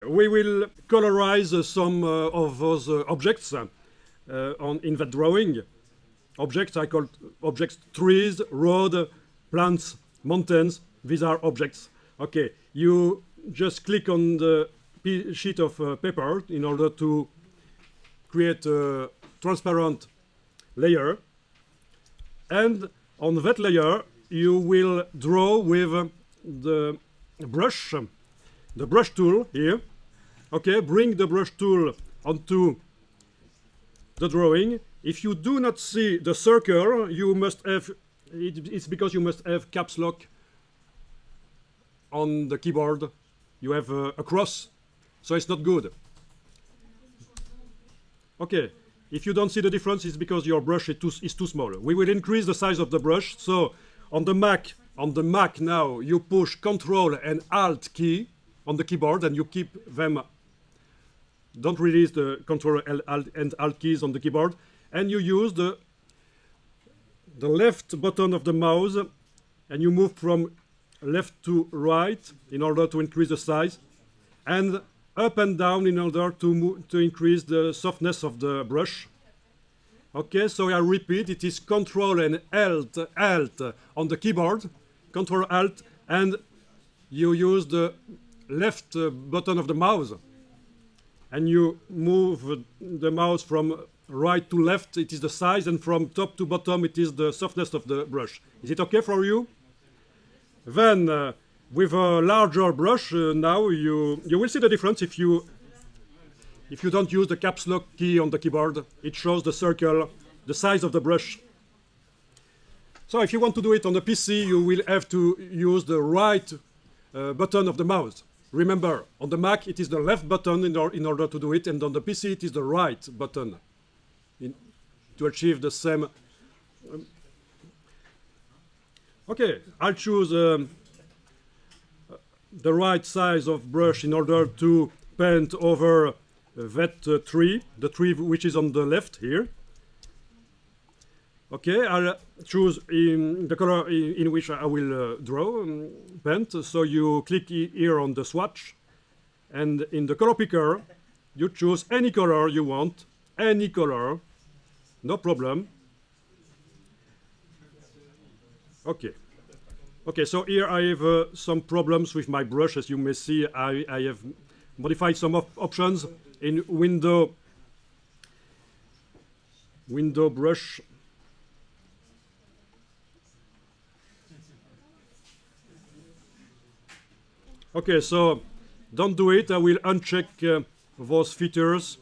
We will colorize some of those objects in that drawing. Objects, I call objects trees, road, plants, mountains. These are objects. Okay, you just click on the sheet of paper in order to create a transparent layer. And on that layer, you will draw with the brush tool here. Okay, bring the brush tool onto the drawing. If you do not see the circle, you must have, it's because you must have caps lock on the keyboard. You have a cross, so it's not good. Okay, if you don't see the difference, it's because your brush is too small. We will increase the size of the brush. So on the Mac now, you push Control and Alt key on the keyboard and you keep them. Don't release the Control and Alt keys on the keyboard. And you use the left button of the mouse and you move from left to right in order to increase the size, and up and down in order to increase the softness of the brush. Okay, so I repeat, it is Control and Alt on the keyboard, Control Alt, and you use the left button of the mouse and you move the mouse from right to left, it is the size, and from top to bottom it is the softness of the brush. Is it okay for you? Then with a larger brush now you will see the difference if you don't use the caps lock key on the keyboard. It shows the circle, the size of the brush. So if you want to do it on the PC, you will have to use the right button of the mouse. Remember, on the Mac it is the left button in order to do it, and on the PC it is the right button to achieve the same. Okay, I'll choose the right size of brush in order to paint over that tree, the tree which is on the left here. Okay, I'll choose in the color in which I will draw, paint. So you click here on the swatch, and in the color picker, you choose any color you want, any color, no problem. Okay. Okay, so here I have some problems with my brush. As you may see, I have modified some options in window brush. Okay, so don't do it. I will uncheck those features.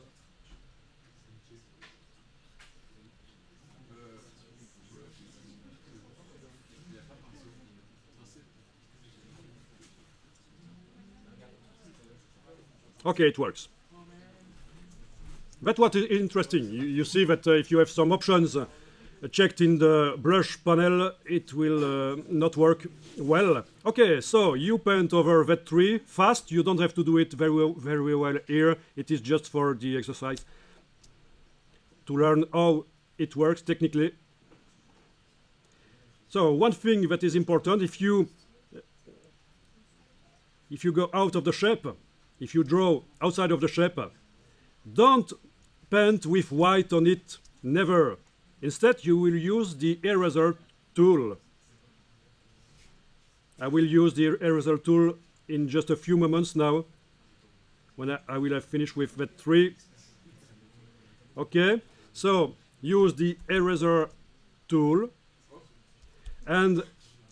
Okay, it works. That's what is interesting. You see that if you have some options checked in the brush panel, it will not work well. Okay, so you paint over that tree fast. You don't have to do it very well here. It is just for the exercise to learn how it works technically. So one thing that is important, if you go out of the shape, if you draw outside of the shape, don't paint with white on it, never. Instead, you will use the eraser tool. I will use the eraser tool in just a few moments now, when I will have finished with that tree. Okay, so use the eraser tool and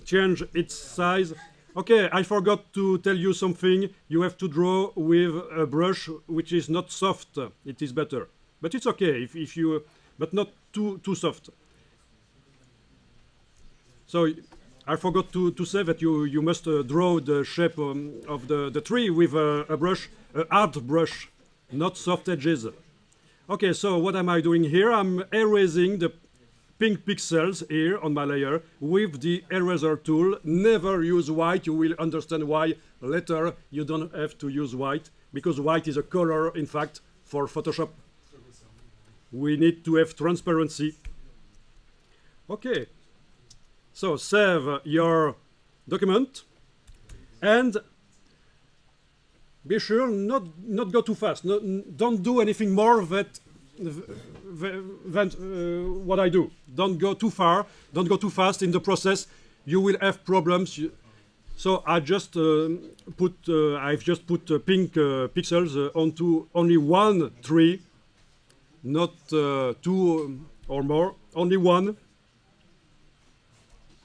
change its size. Okay, I forgot to tell you something. You have to draw with a brush which is not soft. It is better, but it's okay if you, but not too soft. So I forgot to say that you must draw the shape of the tree with a brush, a hard brush, not soft edges. Okay, so what am I doing here? I'm erasing the pink pixels here on my layer with the eraser tool. Never use white. You will understand why later. You don't have to use white, because white is a color, in fact, for Photoshop. We need to have transparency. Okay, so save your document, and be sure not go too fast. Don't do anything more than what I do. Don't go too far. Don't go too fast in the process. You will have problems. So I've just put pink pixels onto only one tree, not two or more. Only one.